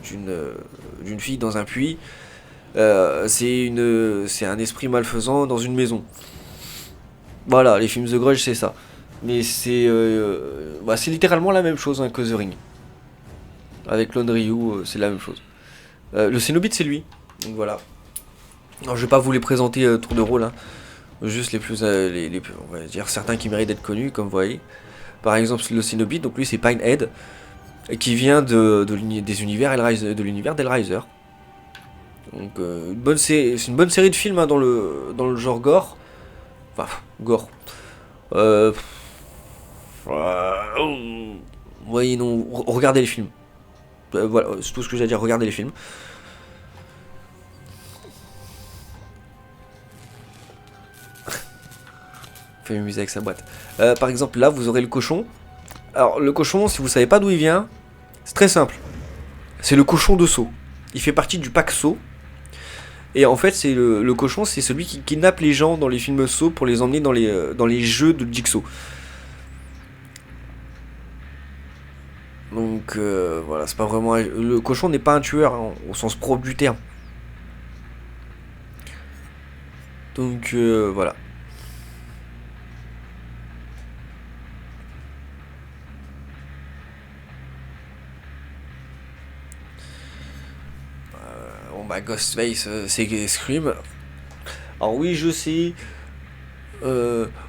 d'une fille dans un puits, c'est un esprit malfaisant dans une maison. Voilà, les films The Grudge c'est ça, mais c'est littéralement la même chose, hein, que The Ring. Avec Lone Ryu, c'est la même chose. Le Cenobite c'est lui, donc voilà. Alors, je vais pas vous les présenter tour de rôle, hein. Juste les plus, on va dire certains qui méritent d'être connus, comme vous voyez. Par exemple, le Cenobite, donc lui c'est Pinehead, qui vient des univers de l'univers d'Hellraiser. Donc c'est une bonne série de films, hein, dans le genre gore. Enfin, gore. Oui, non, regardez les films. Voilà, c'est tout ce que j'ai à dire, regardez les films. Fait m'amuser avec sa boîte. Par exemple, là, vous aurez le cochon. Alors, le cochon, si vous savez pas d'où il vient, c'est très simple. C'est le cochon de Saw. Il fait partie du pack Saw. Et en fait, c'est le cochon, c'est celui qui kidnappe les gens dans les films Saw pour les emmener dans les jeux de Jigsaw. Donc, voilà, c'est pas vraiment... Le cochon n'est pas un tueur, hein, au sens propre du terme. Donc, voilà. Bah Ghostface, c'est Scream. Alors oui, je sais.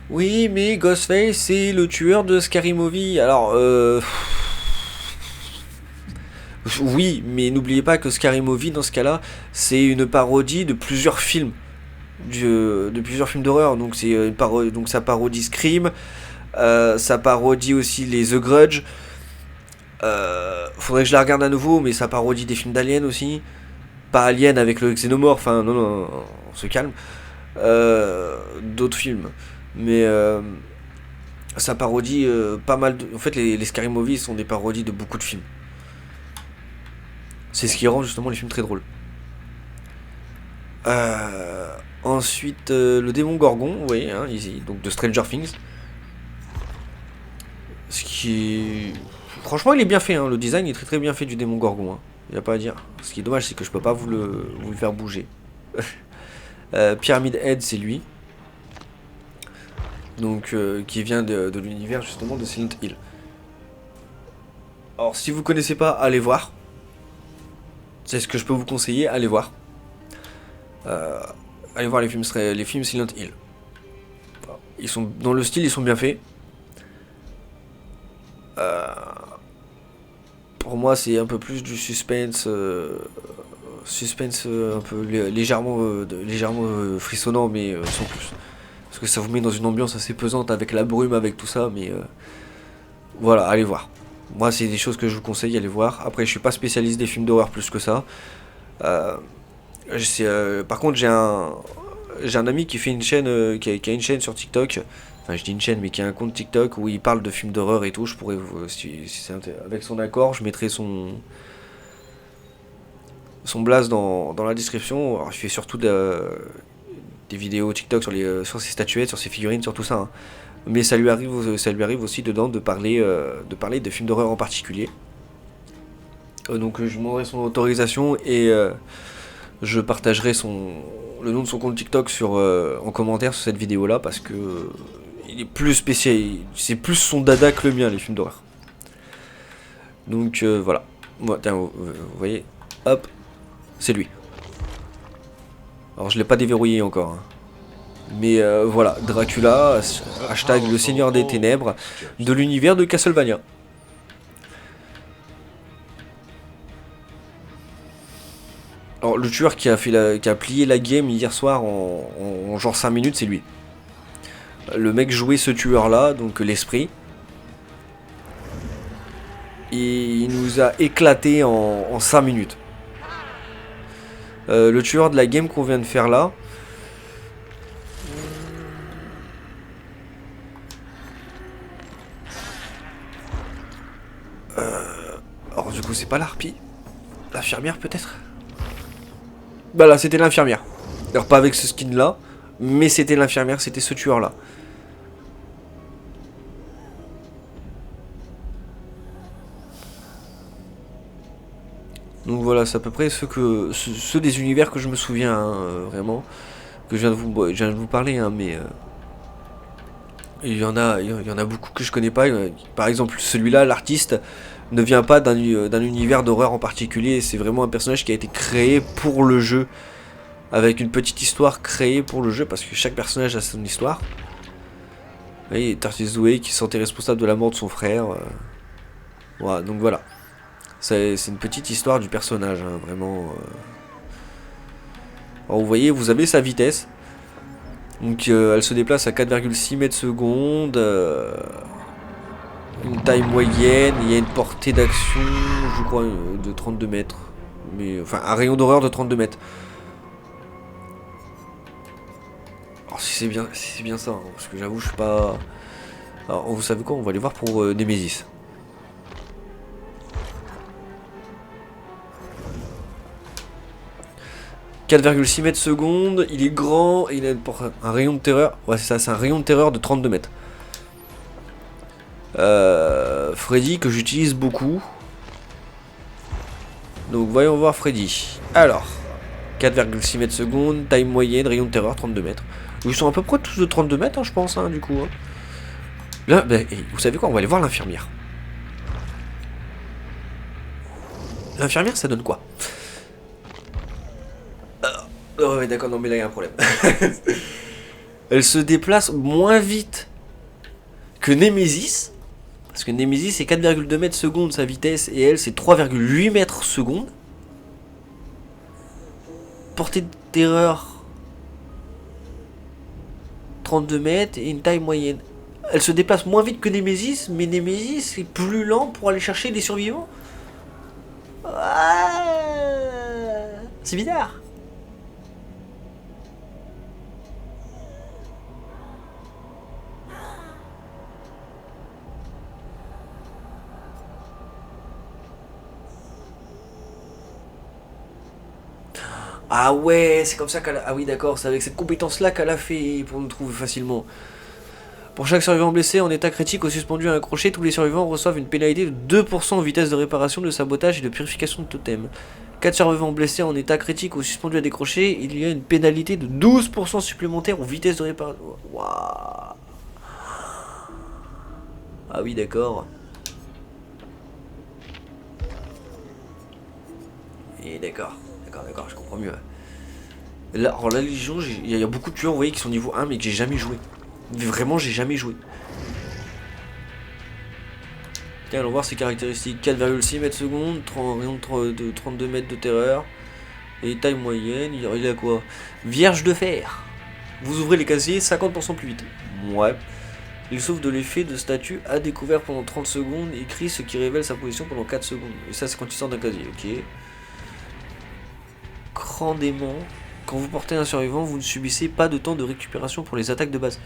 Oui, mais Ghostface, c'est le tueur de Scary Movie. Alors, oui, mais n'oubliez pas que Scary Movie, dans ce cas-là, c'est une parodie de plusieurs films. De plusieurs films d'horreur. Donc, c'est une parodie, donc ça parodie Scream. Ça parodie aussi les The Grudge. Faudrait que je la regarde à nouveau, mais ça parodie des films d'Alien aussi. Pas Alien avec le xénomorphe, enfin non, on se calme. D'autres films. Mais ça parodie pas mal de... En fait, les Scary Movies sont des parodies de beaucoup de films. C'est ce qui rend justement les films très drôles. Ensuite, le démon Gorgon, vous voyez, hein, ici, donc de Stranger Things. Ce qui... Franchement, il est bien fait, hein, le design est très très bien fait du démon Gorgon, hein. Il n'y a pas à dire. Ce qui est dommage, c'est que je peux pas vous le faire bouger. Pyramid Head, c'est lui. donc qui vient de l'univers justement de Silent Hill. Alors si vous connaissez pas, allez voir. C'est ce que je peux vous conseiller, allez voir. Allez voir les films Silent Hill. Ils sont dans le style, ils sont bien faits. Pour moi, c'est un peu plus du suspense, un peu légèrement frissonnant, mais sans plus. Parce que ça vous met dans une ambiance assez pesante avec la brume, avec tout ça, mais voilà, allez voir. Moi, c'est des choses que je vous conseille, allez voir. Après, je suis pas spécialiste des films d'horreur plus que ça. Par contre, j'ai un ami qui fait une chaîne, qui a une chaîne sur TikTok. Enfin, je dis une chaîne, mais qui a un compte TikTok où il parle de films d'horreur et tout. Je pourrais vous, si c'est avec son accord, je mettrai son blast dans la description. Alors, je fais surtout des vidéos TikTok sur ses statuettes, sur ses figurines, sur tout ça. Hein. Mais ça lui arrive aussi dedans de parler de films d'horreur en particulier. Donc je lui demanderai son autorisation et je partagerai le nom de son compte TikTok en commentaire sur cette vidéo là parce que il est plus spécial, c'est plus son dada que le mien les films d'horreur. Donc voilà. Moi, tiens, vous voyez, hop, c'est lui. Alors je l'ai pas déverrouillé encore. Hein. Mais voilà, Dracula, hashtag le Seigneur des Ténèbres, de l'univers de Castlevania. Alors le tueur qui a plié la game hier soir en genre 5 minutes, c'est lui. Le mec jouait ce tueur là, donc l'esprit. Et il nous a éclaté en 5 minutes. Le tueur de la game qu'on vient de faire là. Alors du coup c'est pas l'harpie. L'infirmière peut-être. Bah là c'était l'infirmière. Alors pas avec ce skin là. Mais c'était l'infirmière, c'était ce tueur là. Donc voilà, c'est à peu près ceux des univers que je me souviens, hein, vraiment. Que je viens de vous parler, hein, mais... il y en a beaucoup que je connais pas. Par exemple, celui-là, l'artiste, ne vient pas d'un univers d'horreur en particulier. C'est vraiment un personnage qui a été créé pour le jeu. Avec une petite histoire créée pour le jeu. Parce que chaque personnage a son histoire. Vous voyez, Tarsis Zoé qui se sentait responsable de la mort de son frère. Voilà, donc voilà. C'est une petite histoire du personnage, hein, vraiment. Alors vous voyez, vous avez sa vitesse. Donc elle se déplace à 4,6 mètres secondes. Une taille moyenne. Il y a une portée d'action, je crois, de 32 mètres. Mais, enfin, un rayon d'horreur de 32 mètres. Alors si c'est bien ça, hein, parce que j'avoue, je suis pas... Alors vous savez quoi, on va aller voir pour Nemesis. « 4,6 mètres secondes, il est grand et il a un rayon de terreur. Ouais, c'est ça, c'est un rayon de terreur de 32 mètres. Freddy que j'utilise beaucoup. Donc voyons voir Freddy. Alors, 4,6 mètres secondes, taille moyenne, rayon de terreur 32 mètres. Ils sont à peu près tous de 32 mètres, hein, je pense, hein, du coup. Hein. Là, bah, vous savez quoi, on va aller voir l'infirmière. L'infirmière, ça donne quoi? Oh ouais d'accord, non mais là il y a un problème. Elle se déplace moins vite que Nemesis. Parce que Nemesis c'est 4,2 mètres secondes sa vitesse et elle c'est 3,8 mètres secondes. Portée de terreur 32 mètres et une taille moyenne. Elle se déplace moins vite que Nemesis, mais Nemesis est plus lent pour aller chercher des survivants. Ah, c'est bizarre. Ah ouais, c'est comme ça qu'elle a... Ah oui d'accord, c'est avec cette compétence-là qu'elle a fait pour nous trouver facilement. Pour chaque survivant blessé en état critique ou suspendu à un crochet, tous les survivants reçoivent une pénalité de 2% en vitesse de réparation, de sabotage et de purification de totem. 4 survivants blessés en état critique ou suspendus à des crochets, il y a une pénalité de 12% supplémentaire en vitesse de réparation. Waouh. Ah oui, d'accord. Et d'accord, je comprends mieux. Là, alors la Légion, il y a beaucoup de tueurs, vous voyez, qui sont niveau 1, mais que j'ai jamais joué. Vraiment, j'ai jamais joué. Tiens, allons voir ses caractéristiques. 4,6 mètres secondes, rayon de 32 mètres de terreur. Et taille moyenne, il a quoi? Vierge de fer. Vous ouvrez les casiers 50% plus vite. Ouais. Il sauve de l'effet de statut à découvert pendant 30 secondes, écrit ce qui révèle sa position pendant 4 secondes. Et ça, c'est quand il sort d'un casier, ok. Cran d'aimant. Quand vous portez un survivant, vous ne subissez pas de temps de récupération pour les attaques de base.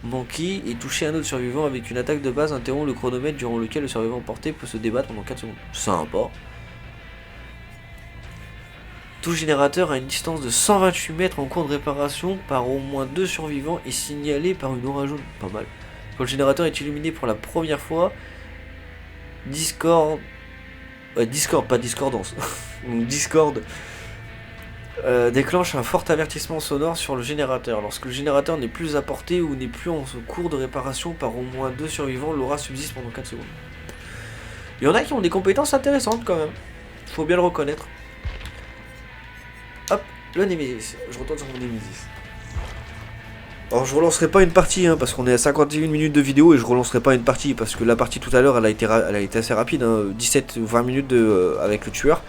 Manquer et toucher un autre survivant avec une attaque de base interrompt le chronomètre durant lequel le survivant porté peut se débattre pendant 4 secondes. Sympa. Tout générateur à une distance de 128 mètres en cours de réparation par au moins 2 survivants est signalé par une aura jaune. Pas mal. Quand le générateur est illuminé pour la première fois, Discord, pas discordance, Discord déclenche un fort avertissement sonore sur le générateur. Lorsque le générateur n'est plus à portée ou n'est plus en cours de réparation par au moins 2 survivants, l'aura subsiste pendant 4 secondes. Il y en a qui ont des compétences intéressantes quand même, faut bien le reconnaître. Hop, le Nemesis, je retourne sur mon Nemesis. Alors je relancerai pas une partie hein, parce qu'on est à 51 minutes de vidéo et je relancerai pas une partie parce que la partie tout à l'heure elle a été assez rapide, hein, 17 ou 20 minutes avec le tueur.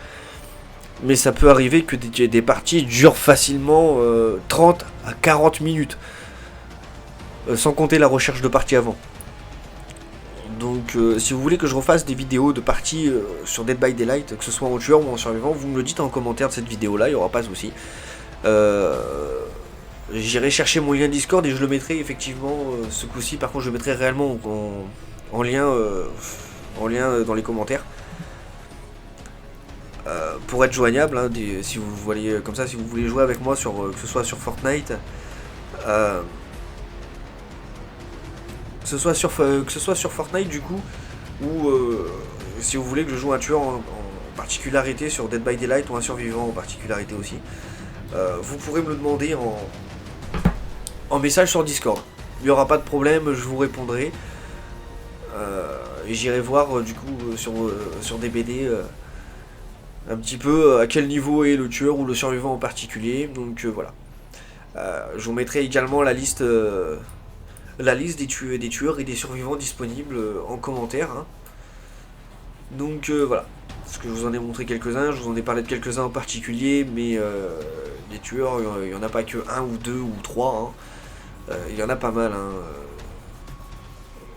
Mais ça peut arriver que des parties durent facilement 30 à 40 minutes. Sans compter la recherche de parties avant. Donc si vous voulez que je refasse des vidéos de parties sur Dead by Daylight, que ce soit en tueur ou en survivant, vous me le dites en commentaire de cette vidéo là, il n'y aura pas de souci. J'irai chercher mon lien Discord et je le mettrai effectivement ce coup-ci. Par contre je le mettrai réellement en lien dans les commentaires. Pour être joignable, hein, si vous voulez comme ça, si vous voulez jouer avec moi sur que ce soit sur Fortnite, que ce soit sur Fortnite du coup, ou si vous voulez que je joue un tueur en particularité sur Dead by Daylight ou un survivant en particularité aussi, vous pourrez me le demander en message sur Discord. Il n'y aura pas de problème, je vous répondrai. Et j'irai voir du coup sur DBD un petit peu à quel niveau est le tueur ou le survivant en particulier. Donc voilà. Je vous mettrai également la liste des tueurs et des survivants disponibles en commentaire. Hein. Donc voilà. Parce que je vous en ai montré quelques-uns, je vous en ai parlé de quelques-uns en particulier, mais les tueurs, il n'y en a pas que 1 ou 2 ou 3. Hein. Il y en a pas mal. Hein.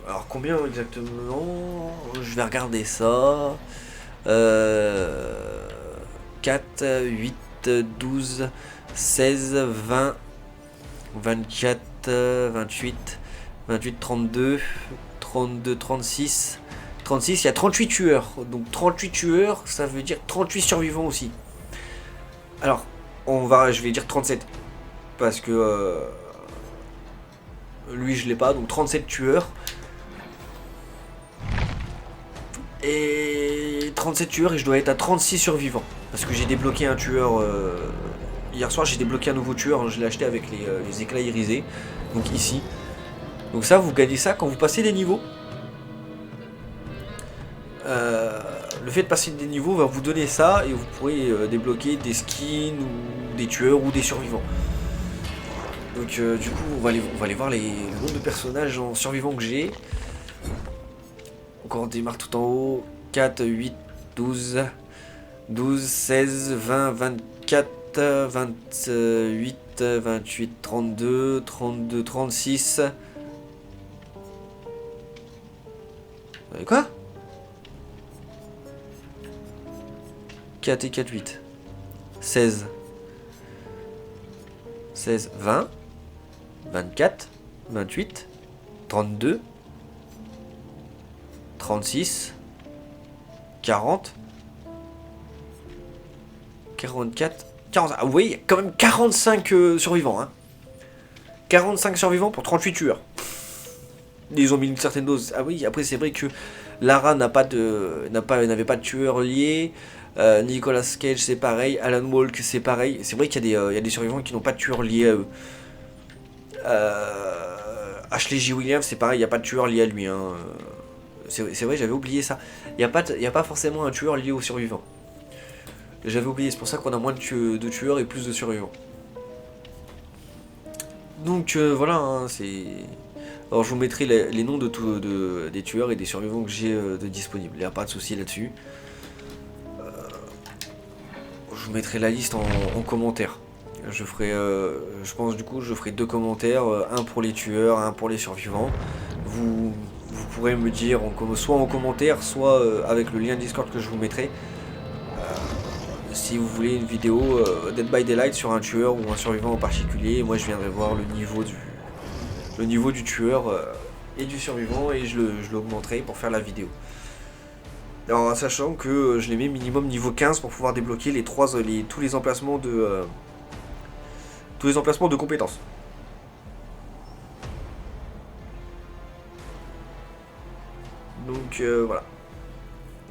Alors combien exactement? Je vais regarder ça. 4, 8, 12, 16, 20, 24, 28, 32, 36. 36, il y a 38 tueurs. Donc 38 tueurs, ça veut dire 38 survivants aussi. Alors, je vais dire 37. Parce que lui, je l'ai pas. Donc 37 tueurs. Et 37 tueurs et je dois être à 36 survivants. Parce que j'ai débloqué un tueur. Hier soir, j'ai débloqué un nouveau tueur. Hein, je l'ai acheté avec les éclats irisés. Donc ici. Donc ça, vous gagnez ça quand vous passez des niveaux. Le fait de passer des niveaux va vous donner ça et vous pourrez débloquer des skins ou des tueurs ou des survivants. Donc du coup on va aller voir le nombre de personnages en survivants que j'ai. Encore on démarre tout en haut. 4, 8, 12, 16, 20, 24, 28, 28, 32, 36. Quoi? 4 et 4, 8. 16. 16, 20. 24. 28. 32. 36. 40. 44. 40. Ah oui, il y a quand même 45 survivants. Hein. 45 survivants pour 38 tueurs. Ils ont mis une certaine dose. Ah oui, après c'est vrai que Lara n'avait pas de tueur lié. Nicolas Cage c'est pareil, Alan Walk c'est pareil. C'est vrai qu'il y a des survivants qui n'ont pas de tueur lié à eux. Ashley J. Williams c'est pareil, il n'y a pas de tueur lié à lui. Hein. c'est vrai, j'avais oublié ça. Il n'y a pas forcément un tueur lié aux survivants. J'avais oublié, c'est pour ça qu'on a moins de tueurs et plus de survivants. Donc voilà, hein, c'est... Alors je vous mettrai les noms des tueurs et des survivants que j'ai de disponibles. Il n'y a pas de souci là-dessus. Je vous mettrai la liste en commentaire. Je ferai, je pense du coup, je ferai 2 commentaires, un pour les tueurs, un pour les survivants. Vous pourrez me dire soit en commentaire, soit avec le lien Discord que je vous mettrai. Si vous voulez une vidéo Dead by Daylight sur un tueur ou un survivant en particulier, moi je viendrai voir le niveau du tueur et du survivant et je l'augmenterai pour faire la vidéo. Alors sachant que je les mets minimum niveau 15 pour pouvoir débloquer tous les emplacements de compétences. Donc voilà.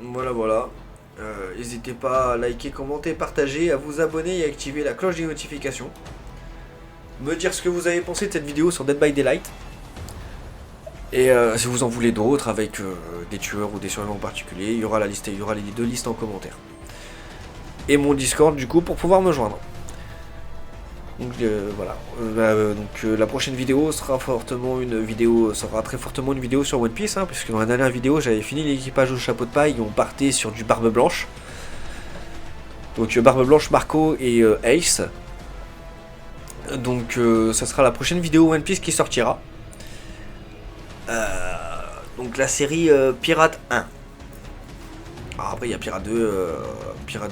Voilà. N'hésitez pas à liker, commenter, partager, à vous abonner et à activer la cloche des notifications. Me dire ce que vous avez pensé de cette vidéo sur Dead by Daylight. Et si vous en voulez d'autres avec des tueurs ou des survivants en particulier, il y aura les 2 listes en commentaire. Et mon Discord du coup pour pouvoir me joindre. Donc voilà. La prochaine vidéo sera très fortement une vidéo sur One Piece, hein, puisque dans la dernière vidéo j'avais fini l'équipage au chapeau de paille et on partait sur du Barbe Blanche. Donc Barbe Blanche, Marco et Ace. Donc ça sera la prochaine vidéo One Piece qui sortira. Donc la série Pirate 1. Alors après il y a Pirate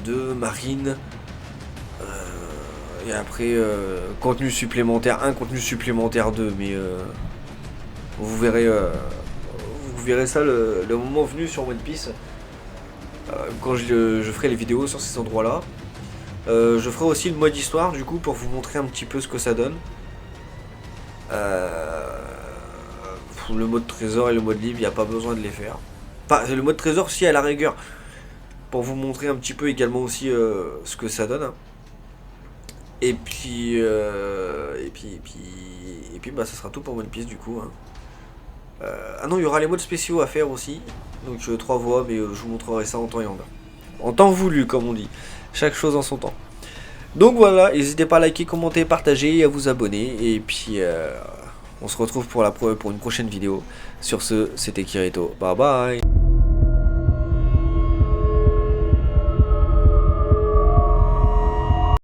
2, Marine. Et après contenu supplémentaire 1, contenu supplémentaire 2. Mais vous verrez ça le moment venu sur One Piece. Quand je ferai les vidéos sur ces endroits là. Je ferai aussi le mode histoire du coup pour vous montrer un petit peu ce que ça donne. Le mode trésor et le mode libre, il n'y a pas besoin de les faire. Enfin, le mode trésor si à la rigueur. Pour vous montrer un petit peu également aussi ce que ça donne. Hein. Et puis bah ça sera tout pour One Piece du coup. Hein. Ah non, il y aura les modes spéciaux à faire aussi. Donc 3 voix, mais je vous montrerai ça en temps et en heure. En temps voulu, comme on dit. Chaque chose en son temps. Donc voilà, n'hésitez pas à liker, commenter, partager et à vous abonner. Et puis on se retrouve pour une prochaine vidéo. Sur ce, c'était Kirito. Bye bye.